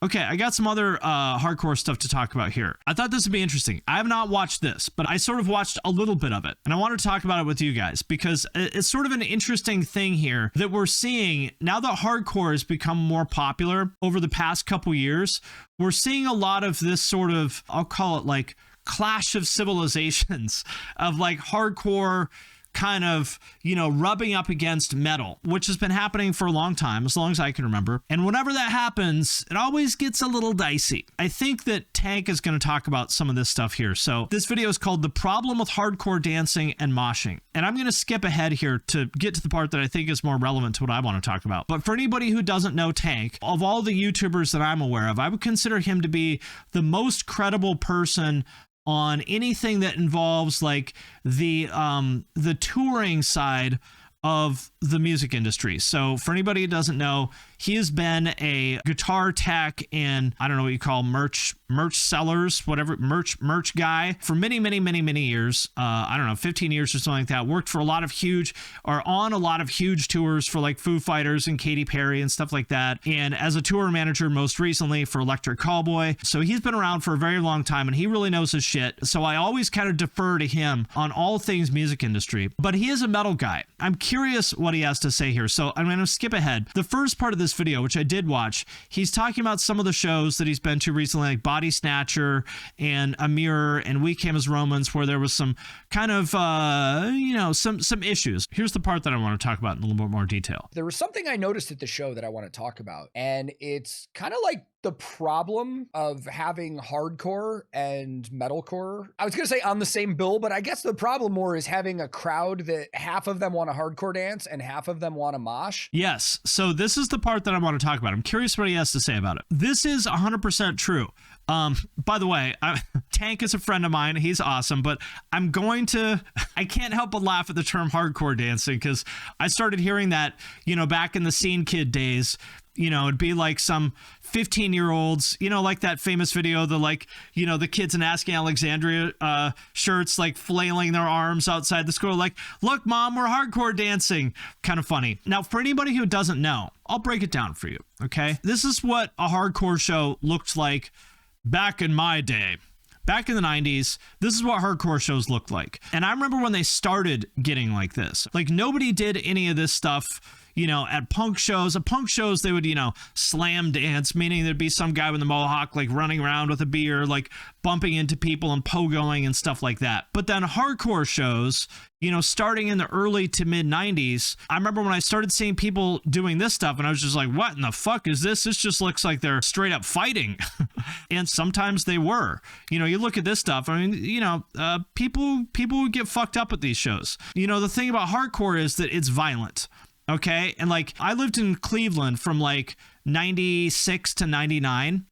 Okay, I got some other hardcore stuff to talk about here. I thought this would be interesting. I have not watched this, but I sort of watched a little bit of it. And I want to talk about it with you guys because it's sort of an interesting thing here that we're seeing now that hardcore has become more popular over the past couple years. We're seeing a lot of this sort of, I'll call it like clash of civilizations of like hardcore kind of, you know, rubbing up against metal, which has been happening for a long time, as long as I can remember. And whenever that happens, it always gets a little dicey. I think that Tank is going to talk about some of this stuff here. So this video is called The Problem with Hardcore Dancing and Moshing. And I'm going to skip ahead here to get to the part that I think is more relevant to what I want to talk about. But for anybody who doesn't know Tank, of all the YouTubers that I'm aware of, I would consider him to be the most credible person on anything that involves like the touring side of the music industry. So for anybody who doesn't know, he has been a guitar tech and I don't know what you call merch sellers, whatever, merch guy for many years. I don't know, 15 years or something like that. Worked for a lot of huge or on a lot of huge tours for like Foo Fighters and Katy Perry and stuff like that. And as a tour manager most recently for Electric Callboy. So he's been around for a very long time and he really knows his shit. So I always kind of defer to him on all things music industry, but he is a metal guy. I'm curious what he has to say here. So I'm going to skip ahead. The first part of this video, which I did watch, he's talking about some of the shows that he's been to recently, like Body Snatcher and A Mirror and We Came as Romans, where there was some kind of, you know, some issues. Here's the part that I want to talk about in a little bit more detail. There was something I noticed at the show that I want to talk about, and it's kind of like the problem of having hardcore and metalcore. I was going to say on the same bill, but I guess the problem more is having a crowd that half of them want to hardcore dance and half of them want to mosh. Yes. So this is the part that I want to talk about. I'm curious what he has to say about it. This is 100% true. By the way, Tank is a friend of mine. He's awesome, but I can't help but laugh at the term hardcore dancing because I started hearing that, you know, back in the Scene Kid days. You know, it'd be like some 15-year-olds, you know, like that famous video, the like, you know, the kids in Asking Alexandria shirts, like flailing their arms outside the school, like, look, mom, we're hardcore dancing. Kind of funny. Now, for anybody who doesn't know, I'll break it down for you, okay? This is what a hardcore show looked like back in my day. Back in the 90s, this is what hardcore shows looked like. And I remember when they started getting like this. Like, nobody did any of this stuff, you know, at punk shows. At punk shows, they would, you know, slam dance, meaning there'd be some guy with a mohawk, like, running around with a beer, like, bumping into people and pogoing and stuff like that. But then hardcore shows, you know, starting in the early to mid 90s, I remember when I started seeing people doing this stuff and I was just like, what in the fuck is this? This just looks like they're straight up fighting. And sometimes they were. You know, you look at this stuff, I mean, you know, people would get fucked up at these shows. You know, the thing about hardcore is that it's violent. Okay. And like, I lived in Cleveland from like 96 to 99.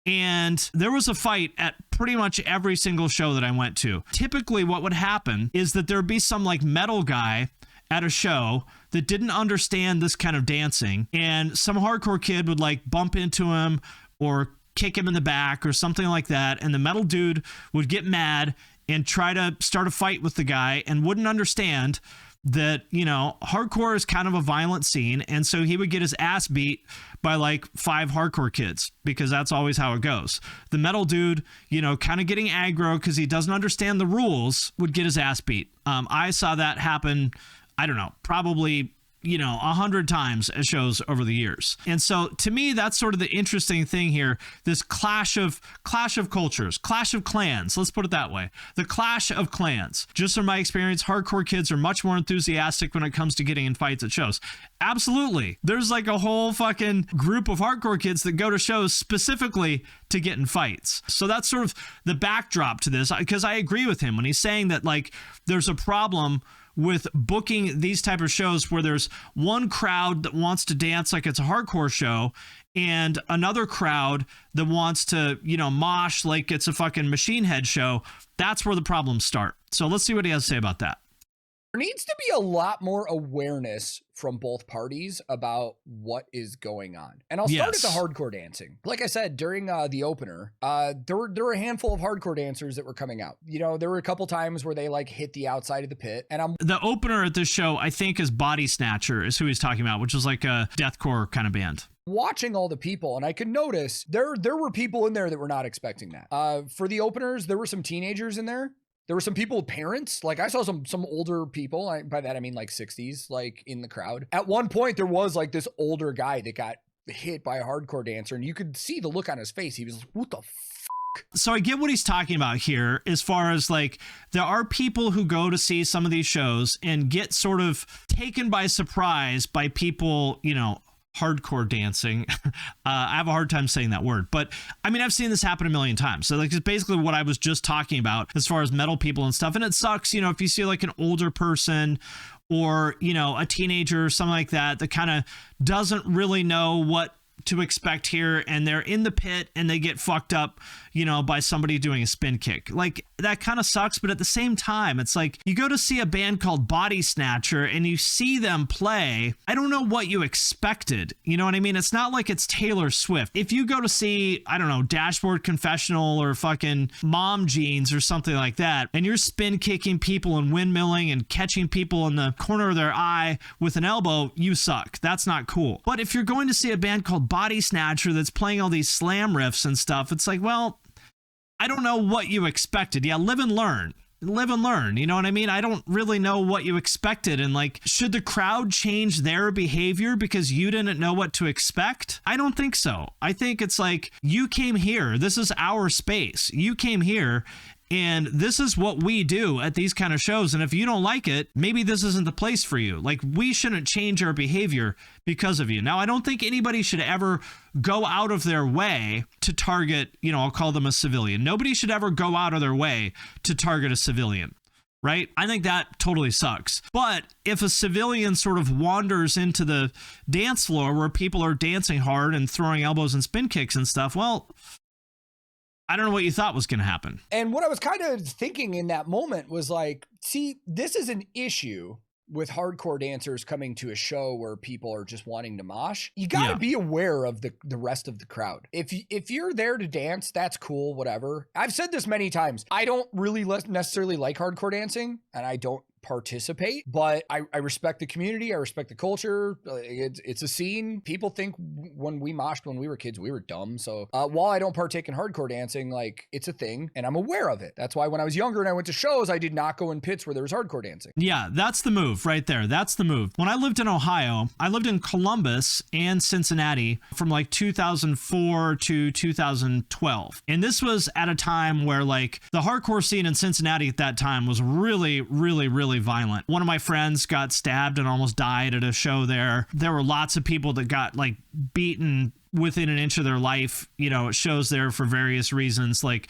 And there was a fight at pretty much every single show that I went to. Typically what would happen is that there'd be some like metal guy at a show that didn't understand this kind of dancing. And some hardcore kid would like bump into him or kick him in the back or something like that. And the metal dude would get mad and try to start a fight with the guy and wouldn't understand that, you know, hardcore is kind of a violent scene. And so he would get his ass beat by like 5 hardcore kids because that's always how it goes. The metal dude, you know, kind of getting aggro because he doesn't understand the rules, would get his ass beat. I saw that happen, I don't know, probably, you know, 100 times at shows over the years. And so to me, that's sort of the interesting thing here. This clash of cultures, clash of clans. Let's put it that way. The clash of clans. Just from my experience, hardcore kids are much more enthusiastic when it comes to getting in fights at shows. Absolutely. There's like a whole fucking group of hardcore kids that go to shows specifically to get in fights. So that's sort of the backdrop to this, because I agree with him when he's saying that like there's a problem with booking these type of shows where there's one crowd that wants to dance like it's a hardcore show and another crowd that wants to, you know, mosh like it's a fucking Machine Head show. That's where the problems start. So let's see what he has to say about that. There needs to be a lot more awareness from both parties about what is going on. And I'll start at the hardcore dancing. Like I said, during the opener, there were a handful of hardcore dancers that were coming out. You know, there were a couple times where they like hit the outside of the pit. And the opener at this show, I think, is Body Snatcher is who he's talking about, which is like a deathcore kind of band. watching all the people, and I could notice there were people in there that were not expecting that. For the openers, there were some teenagers in there. There were some people with parents. Like I saw some older people. By that I mean like 60s, like in the crowd. At one point, there was like this older guy that got hit by a hardcore dancer, and you could see the look on his face. He was like, what the fuck? So I get what he's talking about here, as far as like there are people who go to see some of these shows and get sort of taken by surprise by people, you know, hardcore dancing. I have a hard time saying that word, but I mean, I've seen this happen a million times. So like, it's basically what I was just talking about as far as metal people and stuff. And it sucks, you know, if you see like an older person or, you know, a teenager or something like that, that kind of doesn't really know what to expect here, and they're in the pit and they get fucked up, you know, by somebody doing a spin kick. Like that kind of sucks, but at the same time, it's like you go to see a band called Body Snatcher and you see them play. I don't know what you expected. You know what I mean? It's not like it's Taylor Swift. If you go to see, I don't know, Dashboard Confessional or fucking Mom Jeans or something like that, and you're spin kicking people and windmilling and catching people in the corner of their eye with an elbow, you suck. That's not cool. But if you're going to see a band called Body Snatcher that's playing all these slam riffs and stuff, it's like, well, I don't know what you expected. Yeah, live and learn. Live and learn. You know what I mean? I don't really know what you expected. And like, should the crowd change their behavior because you didn't know what to expect? I don't think so. I think it's like, you came here. This is our space. You came here. And this is what we do at these kind of shows. And if you don't like it, maybe this isn't the place for you. Like, we shouldn't change our behavior because of you. Now, I don't think anybody should ever go out of their way to target, you know, I'll call them a civilian. Nobody should ever go out of their way to target a civilian. Right? I think that totally sucks. But if a civilian sort of wanders into the dance floor where people are dancing hard and throwing elbows and spin kicks and stuff, well, I don't know what you thought was going to happen. And what I was kind of thinking in that moment was like, see, this is an issue with hardcore dancers coming to a show where people are just wanting to mosh. You got to be aware of the rest of the crowd. If you're there to dance, that's cool, whatever. I've said this many times. I don't really necessarily like hardcore dancing, and I don't participate, but I respect the community. I respect the culture. It's a scene. People think when we moshed when we were kids, we were dumb. So while I don't partake in hardcore dancing, like, it's a thing and I'm aware of it. That's why when I was younger and I went to shows, I did not go in pits where there was hardcore dancing. Yeah, that's the move right there. That's the move. When I lived in Ohio, I lived in Columbus and Cincinnati from like 2004 to 2012. And this was at a time where like the hardcore scene in Cincinnati at that time was really, really, really violent. One of my friends got stabbed and almost died at a show there. There were lots of people that got like beaten within an inch of their life, you know, at shows there for various reasons. Like,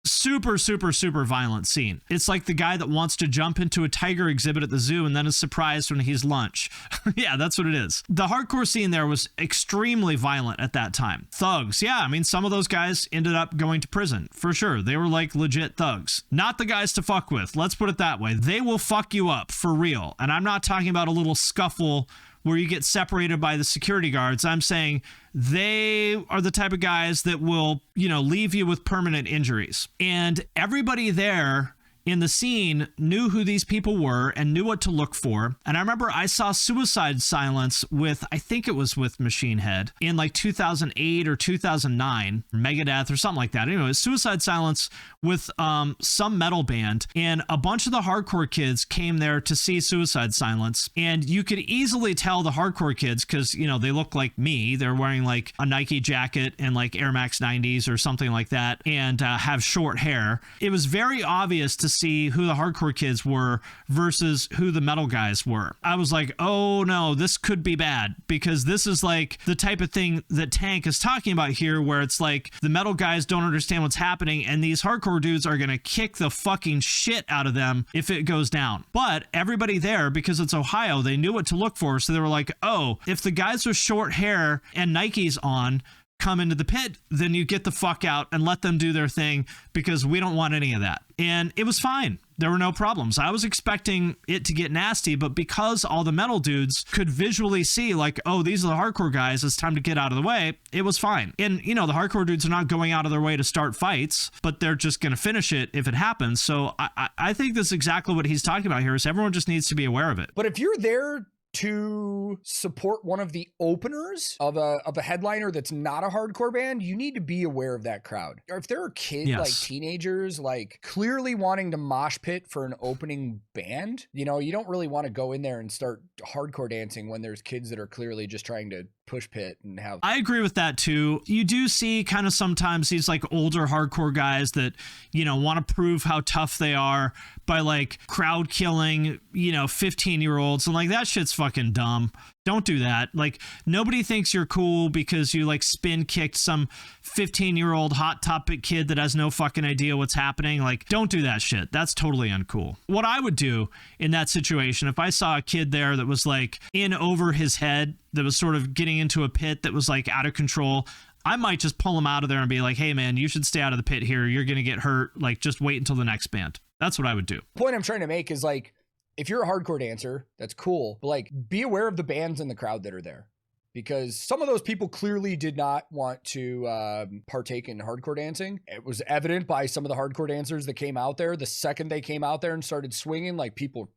super, super, super violent scene. It's like the guy that wants to jump into a tiger exhibit at the zoo and then is surprised when he's lunch. Yeah, that's what it is. The hardcore scene there was extremely violent at that time. Thugs. Yeah, I mean, some of those guys ended up going to prison for sure. They were like legit thugs. Not the guys to fuck with. Let's put it that way. They will fuck you up for real. And I'm not talking about a little scuffle where you get separated by the security guards. I'm saying they are the type of guys that will, you know, leave you with permanent injuries. And everybody there in the scene knew who these people were and knew what to look for. And I remember I saw Suicide Silence with, I think it was with Machine Head in like 2008 or 2009, Megadeth or something like that. Anyway, Suicide Silence with some metal band, and a bunch of the hardcore kids came there to see Suicide Silence. And you could easily tell the hardcore kids, because, you know, they look like me. They're wearing like a Nike jacket and like Air Max 90s or something like that, and have short hair. It was very obvious to see who the hardcore kids were versus who the metal guys were. I was like, oh no, this could be bad, because this is like the type of thing that Tank is talking about here, where it's like the metal guys don't understand what's happening and these hardcore dudes are gonna kick the fucking shit out of them if it goes down. But everybody there, because it's Ohio, they knew what to look for, so they were like, oh, if the guys with short hair and Nikes on come into the pit, then you get the fuck out and let them do their thing, because we don't want any of that. And it was fine. There were no problems. I was expecting it to get nasty, but because all the metal dudes could visually see like, oh, these are the hardcore guys, it's time to get out of the way, it was fine. And, you know, the hardcore dudes are not going out of their way to start fights, but they're just going to finish it if it happens. So I think that's exactly what he's talking about here, is everyone just needs to be aware of it. But if you're there to support one of the openers of a headliner that's not a hardcore band, you need to be aware of that crowd. Or if there are kids, like teenagers, like clearly wanting to mosh pit for an opening band, you know, you don't really want to go in there and start hardcore dancing when there's kids that are clearly just trying to push pit and have. I agree with that too. You do see kind of sometimes these like older hardcore guys that, you know, want to prove how tough they are by like crowd killing, you know, 15-year-olds, and like that shit's fucking dumb. Don't do that. Like, nobody thinks you're cool because you like spin kicked some 15-year-old hot topic kid that has no fucking idea what's happening. Like, don't do that shit. That's totally uncool. What I would do in that situation, if I saw a kid there that was like in over his head, that was sort of getting into a pit that was like out of control, I might just pull him out of there and be like, hey man, you should stay out of the pit here. You're going to get hurt. Like, just wait until the next band. That's what I would do. The point I'm trying to make is like, if you're a hardcore dancer, that's cool, but like, be aware of the bands in the crowd that are there, because some of those people clearly did not want to partake in hardcore dancing. It was evident by some of the hardcore dancers that came out there. The second they came out there and started swinging, like, people were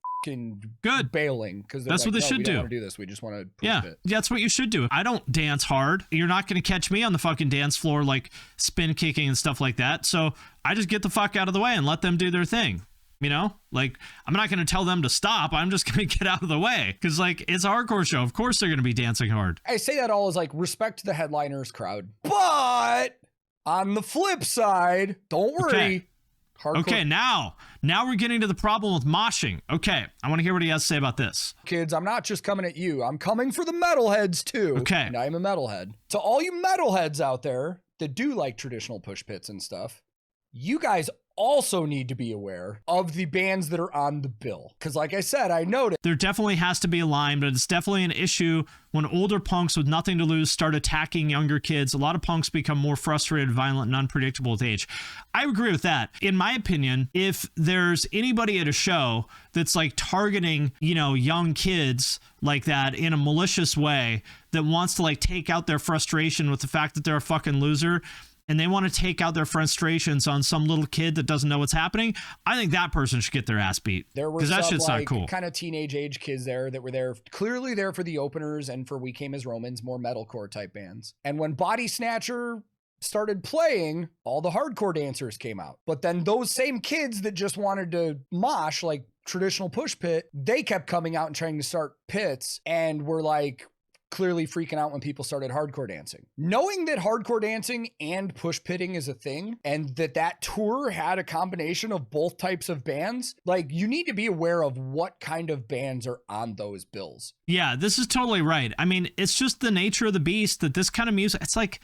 good bailing, because that's like, what they should do. We don't want to do this. We just want to push it. That's what you should do. I don't dance hard. You're not going to catch me on the fucking dance floor like spin kicking and stuff like that. So I just get the fuck out of the way and let them do their thing. You know, like, I'm not going to tell them to stop. I'm just going to get out of the way, because like, it's a hardcore show. Of course they're going to be dancing hard. I say that all as like respect the headliners crowd, but on the flip side, don't worry. Okay. Okay, now we're getting to the problem with moshing. Okay, I want to hear what he has to say about this. Kids, I'm not just coming at you. I'm coming for the metalheads too. Okay. And I'm a metalhead. To all you metalheads out there that do like traditional push pits and stuff, you guys also need to be aware of the bands that are on the bill. Because like I said, I noticed there definitely has to be a line, but it's definitely an issue when older punks with nothing to lose start attacking younger kids. A lot of punks become more frustrated, violent, and unpredictable with age. I agree with that. In my opinion, if there's anybody at a show that's like targeting, you know, young kids like that in a malicious way, that wants to like take out their frustration with the fact that they're a fucking loser, and they want to take out their frustrations on some little kid that doesn't know what's happening, I think that person should get their ass beat. There were that some shit's like not cool. Kind of teenage age kids there that were there, clearly there for the openers and for We Came as Romans, more metalcore type bands. And when Body Snatcher started playing, all the hardcore dancers came out. But then those same kids that just wanted to mosh like traditional push pit, they kept coming out and trying to start pits, and were like clearly freaking out when people started hardcore dancing. Knowing that hardcore dancing and push pitting is a thing, and that tour had a combination of both types of bands, like, you need to be aware of what kind of bands are on those bills. Yeah, this is totally right. I mean, it's just the nature of the beast that this kind of music, it's like,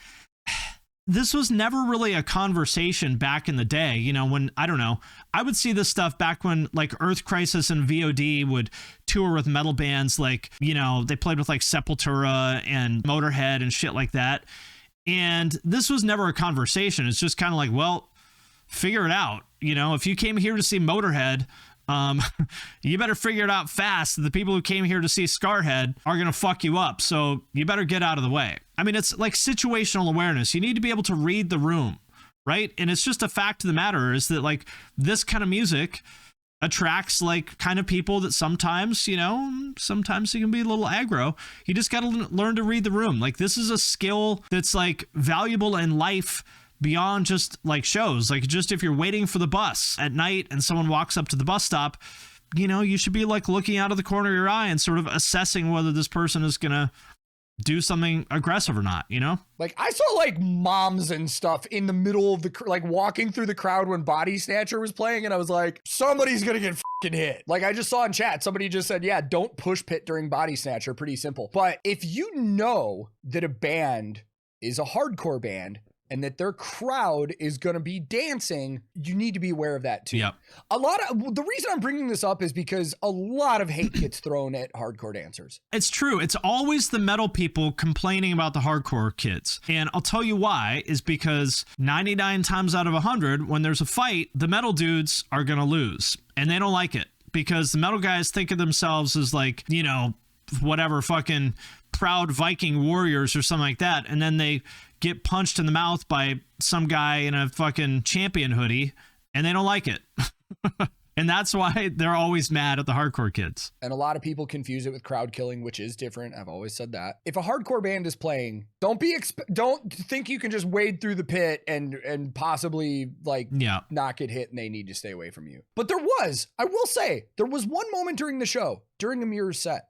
this was never really a conversation back in the day, you know, when, I don't know, I would see this stuff back when like Earth Crisis and VOD would tour with metal bands, like, you know, they played with like Sepultura and Motorhead and shit like that. And this was never a conversation. It's just kind of like, well, figure it out. You know, if you came here to see Motorhead, you better figure it out fast. The people who came here to see Scarhead are going to fuck you up. So you better get out of the way. I mean, it's like situational awareness. You need to be able to read the room, right? And it's just a fact of the matter is that like this kind of music attracts like kind of people that sometimes, you know, sometimes it can be a little aggro. You just got to learn to read the room. Like, this is a skill that's like valuable in life beyond just like shows. Like, just if you're waiting for the bus at night and someone walks up to the bus stop, you know, you should be like looking out of the corner of your eye and sort of assessing whether this person is gonna do something aggressive or not, you know? Like, I saw like moms and stuff in the middle of the, like, walking through the crowd when Body Snatcher was playing, and I was like, somebody's gonna get fucking hit. Like, I just saw in chat, somebody just said, yeah, don't push pit during Body Snatcher. Pretty simple. But if you know that a band is a hardcore band and that their crowd is going to be dancing, you need to be aware of that too. Yep. The reason I'm bringing this up is because a lot of hate gets thrown at hardcore dancers. It's true. It's always the metal people complaining about the hardcore kids. And I'll tell you why, is because 99 times out of 100, when there's a fight, the metal dudes are going to lose. And they don't like it, because the metal guys think of themselves as like, you know, whatever, fucking proud Viking warriors or something like that. And then they get punched in the mouth by some guy in a fucking champion hoodie, and they don't like it. And that's why they're always mad at the hardcore kids. And a lot of people confuse it with crowd killing, which is different. I've always said that. If a hardcore band is playing, don't think you can just wade through the pit and possibly not get hit and they need to stay away from you. But I will say, there was one moment during the show, during Amir's set,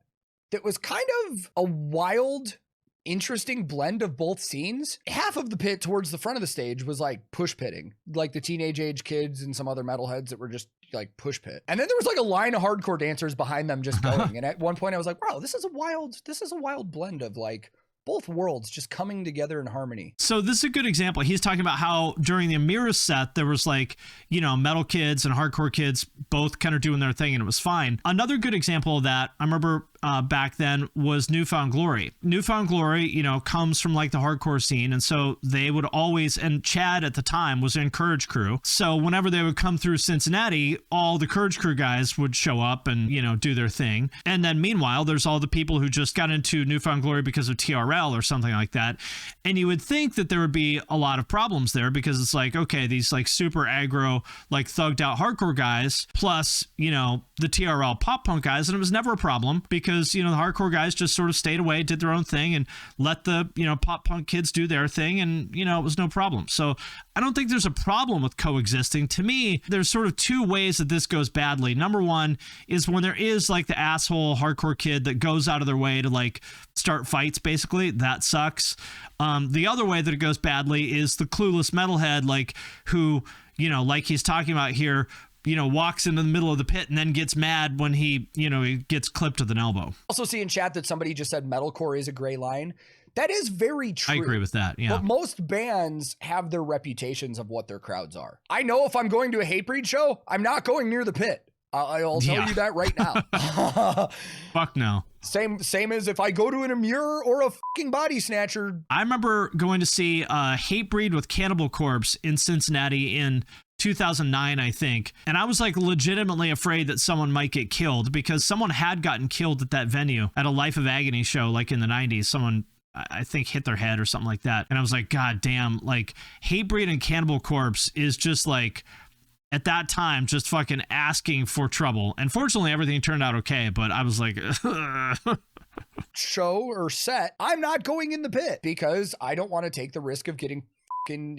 that was kind of a wild, interesting blend of both scenes. Half of the pit towards the front of the stage was like push pitting, like the teenage age kids and some other metalheads that were just like push pit. And then there was like a line of hardcore dancers behind them just going. And at one point I was like, wow, this is a wild blend of like both worlds just coming together in harmony. So this is a good example. He's talking about how during the Amira set, there was like, metal kids and hardcore kids both kind of doing their thing and it was fine. Another good example of that, I remember back then, was New Found Glory. New Found Glory, comes from like the hardcore scene. And so they would always, and Chad at the time was in Courage Crew. So whenever they would come through Cincinnati, all the Courage Crew guys would show up and, do their thing. And then meanwhile, there's all the people who just got into New Found Glory because of TRL or something like that. And you would think that there would be a lot of problems there because it's like, okay, these like super aggro, like thugged out hardcore guys, plus, the TRL pop punk guys. And it was never a problem because, the hardcore guys just sort of stayed away, did their own thing and let the, pop punk kids do their thing. And, it was no problem. So I don't think there's a problem with coexisting. To me, there's sort of two ways that this goes badly. Number one is when there is like the asshole hardcore kid that goes out of their way to like start fights, basically. That sucks. The other way that it goes badly is the clueless metalhead, like who, like he's talking about here, walks into the middle of the pit and then gets mad when he gets clipped with an elbow. Also see in chat that somebody just said metalcore is a gray line. That is very true. I agree with that, yeah. But most bands have their reputations of what their crowds are. I know if I'm going to a Hatebreed show, I'm not going near the pit. I'll tell you that right now. Fuck no. Same as if I go to an Amir or a fucking Body Snatcher. I remember going to see Hatebreed with Cannibal Corpse in Cincinnati in 2009, I think. And I was like legitimately afraid that someone might get killed because someone had gotten killed at that venue at a Life of Agony show, like in the 90s. Someone, I think, hit their head or something like that. And I was like, God damn, like Hatebreed and Cannibal Corpse is just like, at that time, just fucking asking for trouble. And fortunately, everything turned out okay. But I was like, show or set, I'm not going in the pit because I don't want to take the risk of getting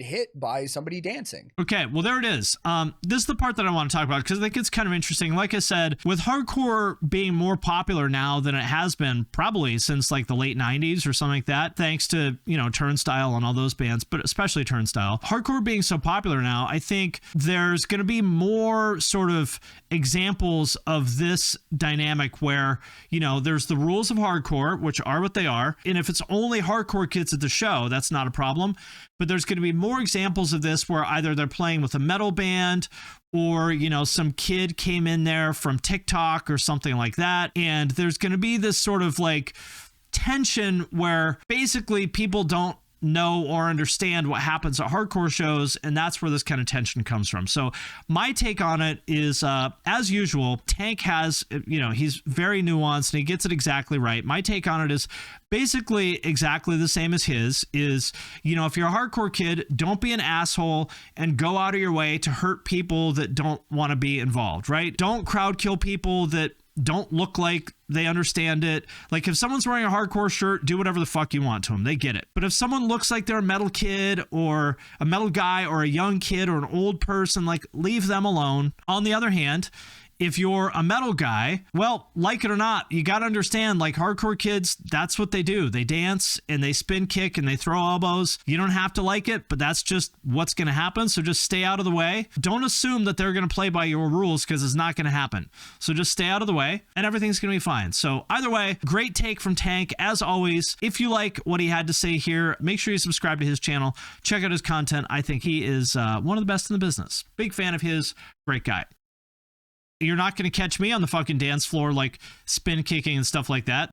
hit by somebody dancing. Okay, well, there it is. This is the part that I want to talk about because I think it's kind of interesting. Like I said, with hardcore being more popular now than it has been probably since like the late 90s or something like that, thanks to, Turnstile and all those bands, but especially Turnstile. Hardcore being so popular now, I think there's going to be more sort of examples of this dynamic where, there's the rules of hardcore, which are what they are. And if it's only hardcore kids at the show, that's not a problem. But there's going to be more examples of this where either they're playing with a metal band or, some kid came in there from TikTok or something like that. And there's going to be this sort of like tension where basically people don't know or understand what happens at hardcore shows, and that's where this kind of tension comes from. So my take on it is, as usual, Tank has, he's very nuanced and he gets it exactly right. My take on it is basically exactly the same as his is, if you're a hardcore kid, don't be an asshole and go out of your way to hurt people that don't want to be involved, right? Don't crowd kill people that don't look like they understand it. Like if someone's wearing a hardcore shirt, do whatever the fuck you want to them. They get it. But if someone looks like they're a metal kid or a metal guy or a young kid or an old person, like leave them alone. On the other hand, if you're a metal guy, well, like it or not, you got to understand, like hardcore kids, that's what they do. They dance and they spin kick and they throw elbows. You don't have to like it, but that's just what's going to happen. So just stay out of the way. Don't assume that they're going to play by your rules because it's not going to happen. So just stay out of the way and everything's going to be fine. So either way, great take from Tank. As always, if you like what he had to say here, make sure you subscribe to his channel. Check out his content. I think he is one of the best in the business. Big fan of his. Great guy. You're not going to catch me on the fucking dance floor, like spin kicking and stuff like that.